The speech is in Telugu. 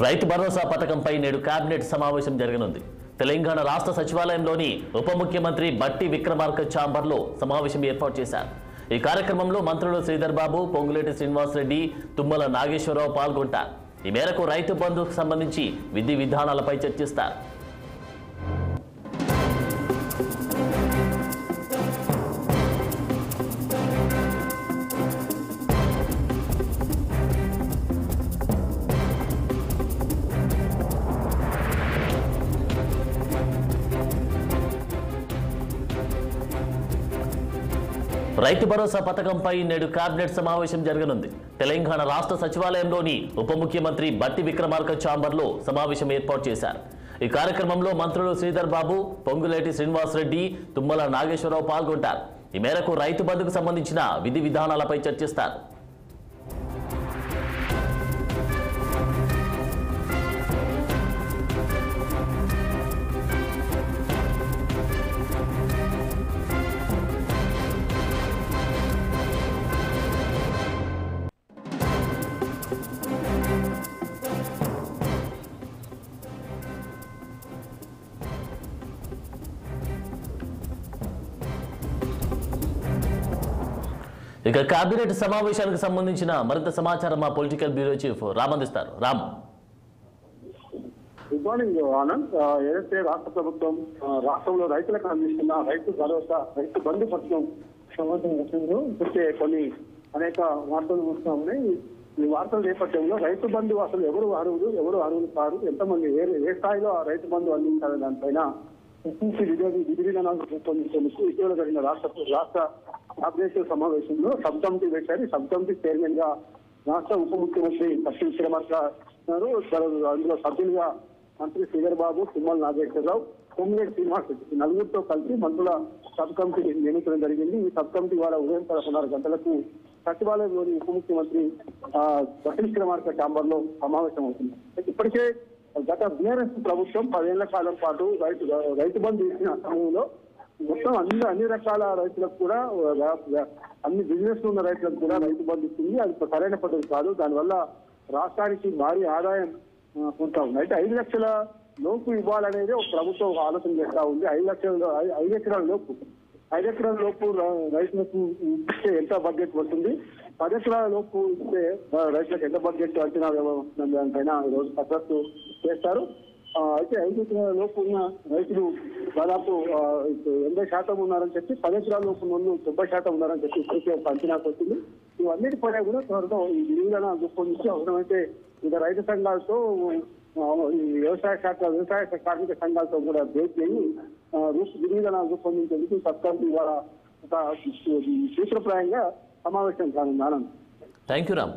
రైతు భరోసా పథకంపై నేడు కేబినెట్ సమావేశం జరగనుంది. తెలంగాణ రాష్ట్ర సచివాలయంలోని ఉప ముఖ్యమంత్రి బట్టి విక్రమార్క ఛాంబర్లో సమావేశం ఏర్పాటు చేశారు. ఈ కార్యక్రమంలో మంత్రులు శ్రీధర్ బాబు, పొంగులేటి శ్రీనివాసరెడ్డి, తుమ్మల నాగేశ్వరరావు పాల్గొంటారు. ఈ మేరకు రైతు బంధుకు సంబంధించి విధి విధానాలపై చర్చిస్తారు. రైతు భరోసా పథకంపై నేడు కేబినెట్ సమావేశం జరగనుంది. తెలంగాణ రాష్ట్ర సచివాలయంలోని ఉప ముఖ్యమంత్రి బట్టి విక్రమార్క ఛాంబర్లో సమావేశం ఏర్పాటు చేశారు. ఈ కార్యక్రమంలో మంత్రులు శ్రీధర్ బాబు, పొంగులేటి శ్రీనివాసరెడ్డి, తుమ్మల నాగేశ్వరరావు పాల్గొంటారు. ఈ మేరకు రైతు బంధుకు సంబంధించిన విధి విధానాలపై చర్చిస్తారు. ఇక కేబినెట్ సమావేశానికి సంబంధించిన మరింత సమాచారం మా పొలిటికల్ బ్యూరో చీఫ్ రామ్ అందిస్తారు. రామ్. Good morning Anand. ఏదైతే రాష్ట్ర ప్రభుత్వం రాష్ట్రంలో రైతులకు అందిస్తున్న రైతు భరోసా, రైతు బంధు పథకం సంబంధించిందో ఇప్పటికే కొన్ని అనేక వార్తలు వస్తూ ఉన్నాయి. ఈ వార్తల నేపథ్యంలో రైతు బంధు అసలు ఎవరు అర్హులు కాదు, ఎంతమంది ఏ స్థాయిలో ఆ రైతు బంధు అందించాలి దానిపైన విధి విధానాలు రూపొందించేందుకు ఇటీవల జరిగిన రాష్ట్ర కేబినెట్ సమావేశంలో సబ్ కమిటీ పెట్టారు. ఈ సబ్ కమిటీ చైర్మన్ గా రాష్ట్ర ఉప ముఖ్యమంత్రి బట్టి విక్రమార్క ఉన్నారు. అందులో సభ్యులుగా మంత్రి శ్రీధర్ బాబు, తుమ్మల నాగేశ్వరరావు, పొంగులేటి శ్రీనివాసరెడ్డి నలుగురితో కలిసి మంత్రుల సబ్ కమిటీ నియమించడం జరిగింది. ఈ సబ్ కమిటీ వాళ్ళ ఉదయం 11:30 గంటలకు సచివాలయంలోని ఉప ముఖ్యమంత్రి బట్టి విక్రమార్క ఛాంబర్ లో సమావేశం అవుతుంది. ఇప్పటికే గత బీఆర్ఎస్ ప్రభుత్వం 10 ఏళ్ల కాలం పాటు రైతు బంధు ఇచ్చిన సమయంలో మొత్తం అన్ని రకాల రైతులకు కూడా, అన్ని బిజినెస్ ఉన్న రైతులకు కూడా రైతు బంధు ఇస్తుంది. అది సరైన పద్ధతి కాదు. దానివల్ల రాష్ట్రానికి భారీ ఆదాయం పొందుతా ఉంది. అయితే 5 లక్షల లోపు ఇవ్వాలనేది ఒక ప్రభుత్వం ఒక ఆలోచన చేస్తా ఉంది. 5 ఎకరాల లోపు రైతులకు ఇస్తే ఎంత బడ్జెట్ వస్తుంది, 10 ఎకరాల లోపు ఇస్తే రైతులకు ఎంత బడ్జెట్ అంచనా వస్తుంది దానిపైన ఈరోజు కసరత్తు చేస్తారు. అయితే 5 ఎకరాల లోపు ఉన్న రైతులు దాదాపు 80% ఉన్నారని చెప్పి, 10 ఎకరాల లోపు ఉన్న 90% ఉన్నారని చెప్పి ఇప్పటికే ఒక అంచనాకు వచ్చింది. ఇవన్నిటిపైన కూడా త్వరలో ఈ విధివిధానం రూపొందించి అవసరమైతే ఇక రైతు సంఘాలతో, ఈ వ్యవసాయ కార్మిక సంఘాలతో కూడా భేటీ అయ్యి విధివిధానాలు రూపొందించేందుకు సబ్కమిటీ ద్వారా ఒక సూత్రప్రాయంగా సమావేశం కానుంది. ఆనంద్. Thank you Ram.